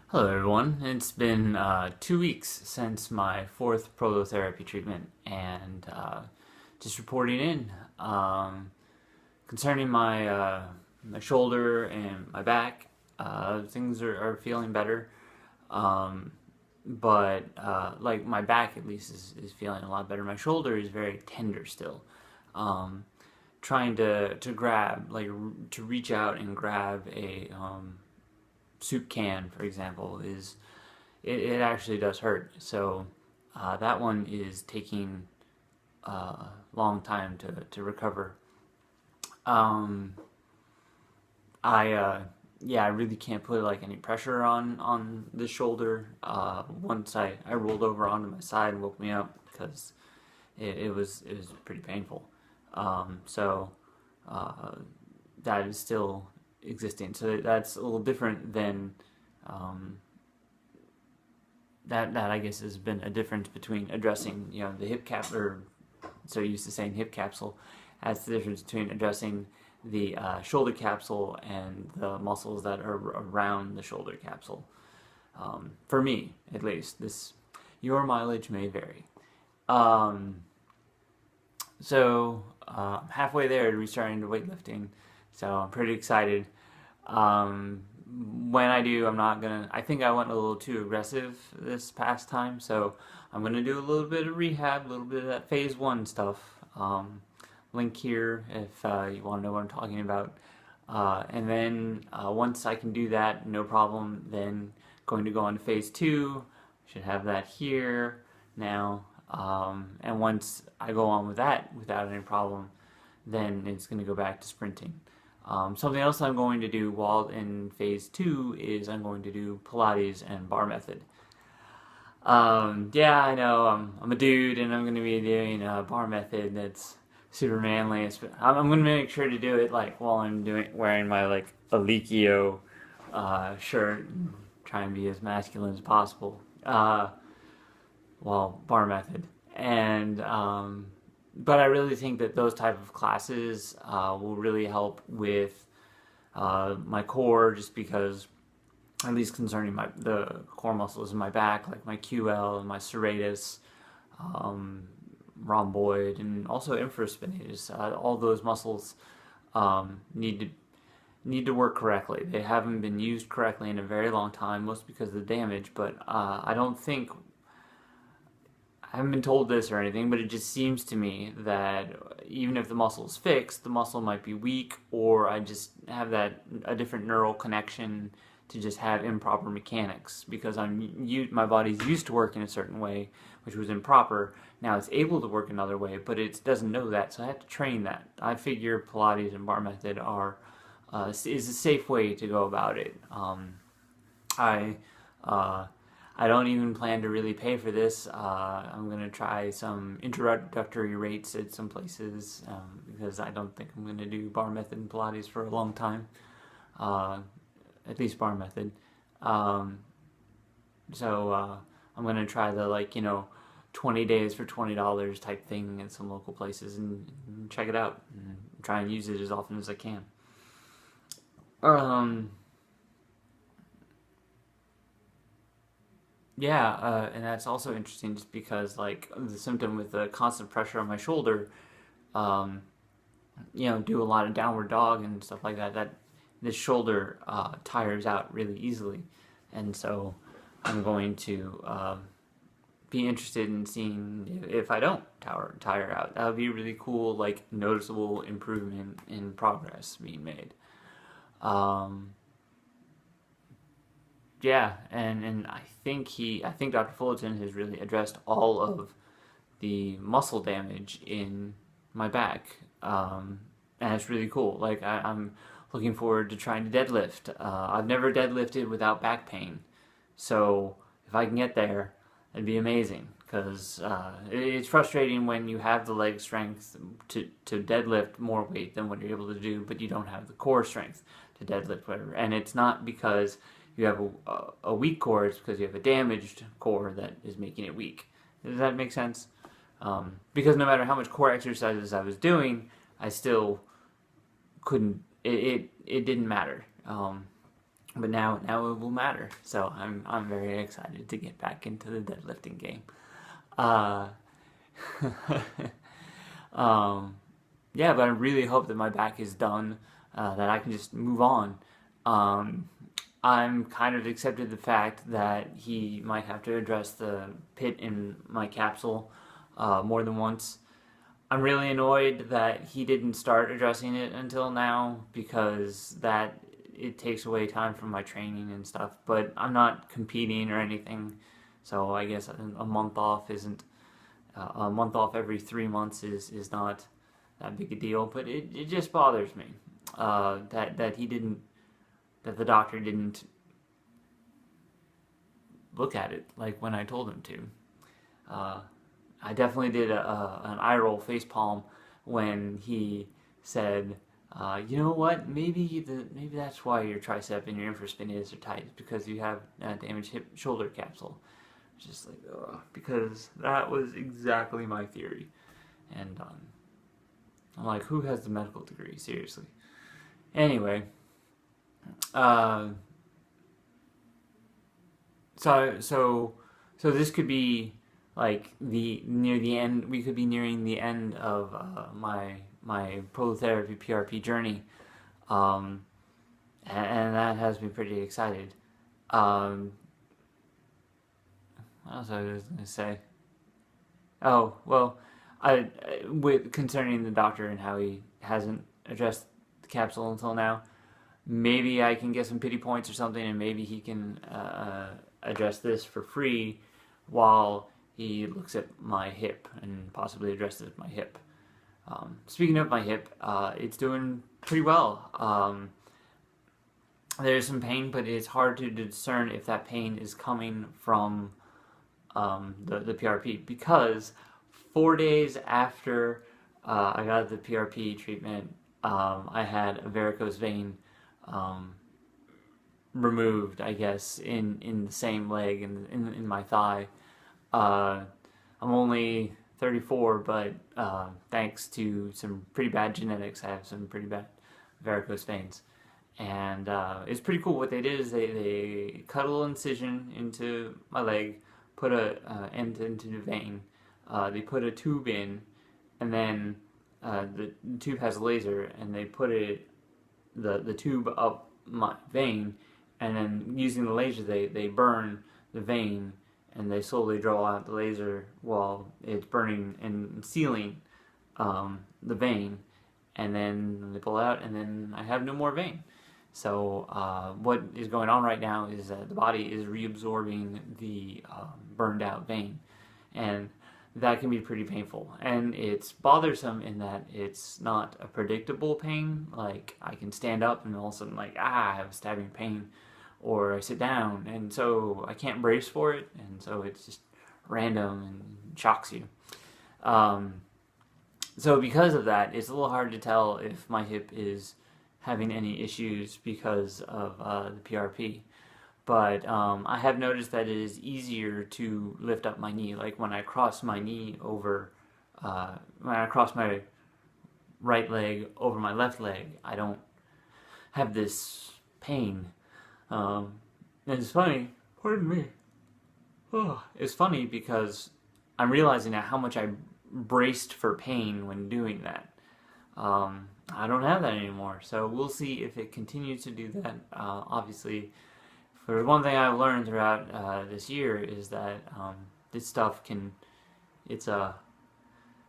Hello, everyone. It's been 2 weeks since my fourth prolotherapy treatment, and just reporting in concerning my shoulder and my back. Things are feeling better, um, but like my back at least is feeling a lot better. My shoulder is very tender still. Um, Trying to grab to reach out and grab a soup can, for example, it actually does hurt. So that one is taking a long time to recover. Um, I yeah, I really can't put like any pressure on the shoulder. Once I rolled over onto my side and woke me up because it was pretty painful. So uh, that is still existing. So that's a little different than um, that I guess has been a difference between addressing the hip cap, or so used to saying hip capsule, as the difference between addressing the shoulder capsule and the muscles that are around the shoulder capsule. For me, at least, this your mileage may vary. Um, Halfway there to restarting to weightlifting, so I'm pretty excited. Um, when I do, I'm not gonna. I think I went a little too aggressive this past time, so I'm gonna do a little bit of rehab, a little bit of that phase one stuff. Link here if you want to know what I'm talking about. And then once I can do that, no problem. Then going to go on to phase two. Should have that here now. And once I go on with that without any problem, then it's going to go back to sprinting. Something else I'm going to do while in phase two is I'm going to do Pilates and bar method. Yeah, I know I'm a dude and I'm going to be doing a bar method that's super manly. I'm going to make sure to do it like while I'm wearing my like Alikio shirt and try and be as masculine as possible. Well, bar method. And but I really think that those type of classes will really help with my core, just because, at least concerning the core muscles in my back, like my QL and my serratus, um, rhomboid, and also infraspinatus. All those muscles need to work correctly. They haven't been used correctly in a very long time, mostly because of the damage. But I don't think I haven't been told this or anything, but it just seems to me that even if the muscle is fixed, the muscle might be weak, or I just have a different neural connection to just have improper mechanics because my body's used to work in a certain way, which was improper. Now it's able to work another way, but it doesn't know that, so I have to train that. I figure Pilates and bar method is a safe way to go about it. I uh, I don't even plan to really pay for this. I'm gonna try some introductory rates at some places because I don't think I'm gonna do bar method and Pilates for a long time. Uh, at least bar method. Um, so I'm gonna try the 20 days for $20 type thing at some local places and check it out and try and use it as often as I can. Um, Yeah, and that's also interesting just because like the symptom with the constant pressure on my shoulder, um, do a lot of downward dog and stuff like that. That this shoulder tires out really easily, and so I'm going to be interested in seeing if I don't tire out. That would be a really cool, like noticeable improvement in progress being made. Um, Yeah, and I think Dr. Fullerton has really addressed all of the muscle damage in my back, and it's really cool. Like I'm looking forward to trying to deadlift. I've never deadlifted without back pain, so if I can get there, it'd be amazing. Because it's frustrating when you have the leg strength to deadlift more weight than what you're able to do, but you don't have the core strength to deadlift whatever. And it's not because you have a weak core; it's because you have a damaged core that is making it weak. Does that make sense? Because no matter how much core exercises I was doing, I still couldn't. It didn't matter. but now it will matter. So I'm very excited to get back into the deadlifting game. Uh, um, yeah, but I really hope that my back is done, that I can just move on. Um, I'm kind of accepted the fact that he might have to address the pit in my capsule more than once. I'm really annoyed that he didn't start addressing it until now, because that it takes away time from my training and stuff. But I'm not competing or anything, so I guess a month off isn't a month off every 3 months is not that big a deal. But it just bothers me that he didn't, that the doctor didn't look at it like when I told him to. Uh, I definitely did an eye roll face palm when he said, "You know what? Maybe that's why your tricep and your infraspinatus are tight, because you have a damaged hip shoulder capsule." Just like, ugh, because that was exactly my theory, and I'm like, who has the medical degree? Seriously. Anyway, uh, so this could be like the near the end. We could be nearing the end of my prolotherapy PRP journey, um, and that has me pretty excited. Um, what else I was going to say? Oh well, with concerning the doctor and how he hasn't addressed the capsule until now. Maybe I can get some pity points or something, and maybe he can address this for free while he looks at my hip and possibly addresses my hip. Speaking of my hip, it's doing pretty well. There's some pain, but it's hard to discern if that pain is coming from the PRP, because 4 days after I got the PRP treatment, I had a varicose vein removed, I guess, in the same leg, in my thigh. I'm only 34, but thanks to some pretty bad genetics, I have some pretty bad varicose veins. And it's pretty cool. What they did is they cut a little incision into my leg, put a end into the vein. They put a tube in, and then the tube has a laser, and they put the tube up my vein, and then using the laser they burn the vein, and they slowly draw out the laser while it's burning and sealing the vein, and then they pull it out, and then I have no more vein. So what is going on right now is that the body is reabsorbing the burned out vein, and that can be pretty painful. And it's bothersome in that it's not a predictable pain. Like, I can stand up and all of a sudden, like, I have stabbing pain, or I sit down, and so I can't brace for it, and so it's just random and shocks you. So because of that, it's a little hard to tell if my hip is having any issues because of the PRP. But I have noticed that it is easier to lift up my knee. Like when I cross my knee over, when I cross my right leg over my left leg, I don't have this pain. And it's funny, pardon me. Oh, it's funny because I'm realizing now how much I braced for pain when doing that. I don't have that anymore, so we'll see if it continues to do that. Obviously, for one thing I've learned throughout this year is that this stuff can, it's a,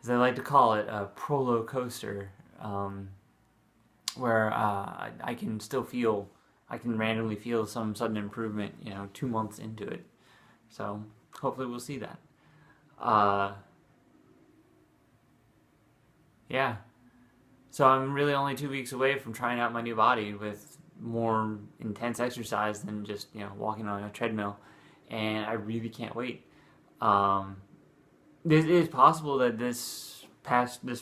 as I like to call it, a prolo coaster, where I can still feel, I can randomly feel some sudden improvement, 2 months into it. So hopefully we'll see that. Yeah. So I'm really only 2 weeks away from trying out my new body with more intense exercise than just walking on a treadmill, and I really can't wait. It is possible that this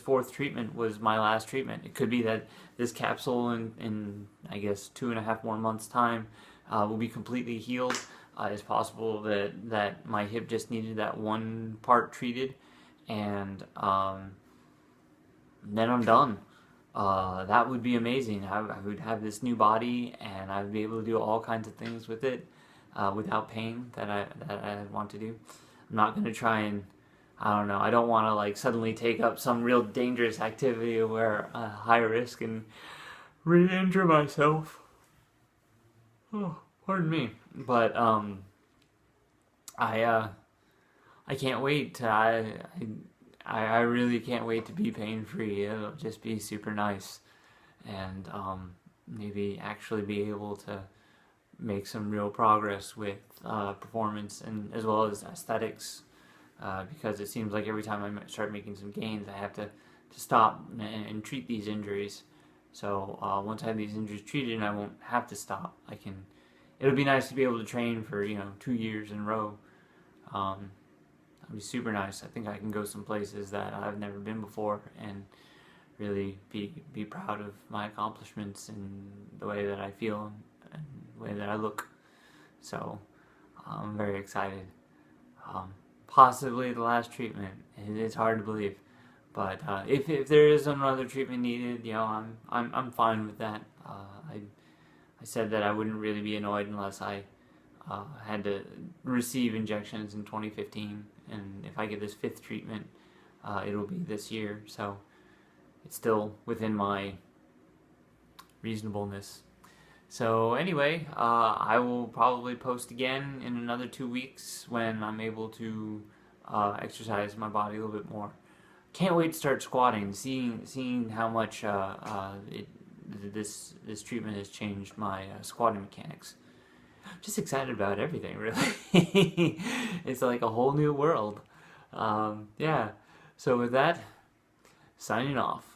fourth treatment was my last treatment. It could be that this capsule in I guess 2.5 more months time will be completely healed. It's possible that my hip just needed that one part treated, and then I'm done. that would be amazing. I would have this new body, and I would be able to do all kinds of things with it without pain that I want to do. I'm not gonna try and I don't know. I don't want to like suddenly take up some real dangerous activity where high risk and re-injure myself. Oh, pardon me. But I I can't wait. I really can't wait to be pain free. It'll just be super nice, and maybe actually be able to make some real progress with performance and as well as aesthetics. Because it seems like every time I start making some gains, I have to stop and treat these injuries. So once I have these injuries treated, I won't have to stop. I can. It'll be nice to be able to train for 2 years in a row. That'd be super nice. I think I can go some places that I've never been before and really be proud of my accomplishments and the way that I feel and the way that I look. So I'm very excited. Possibly the last treatment. It's hard to believe, but if there is another treatment needed, I'm fine with that. I said that I wouldn't really be annoyed unless I had to receive injections in 2015, and if I get this fifth treatment, it'll be this year. So it's still within my reasonableness. So anyway, I will probably post again in another 2 weeks when I'm able to exercise my body a little bit more. Can't wait to start squatting. Seeing how much this treatment has changed my squatting mechanics. Just excited about everything, really. It's like a whole new world. Yeah. So with that, signing off.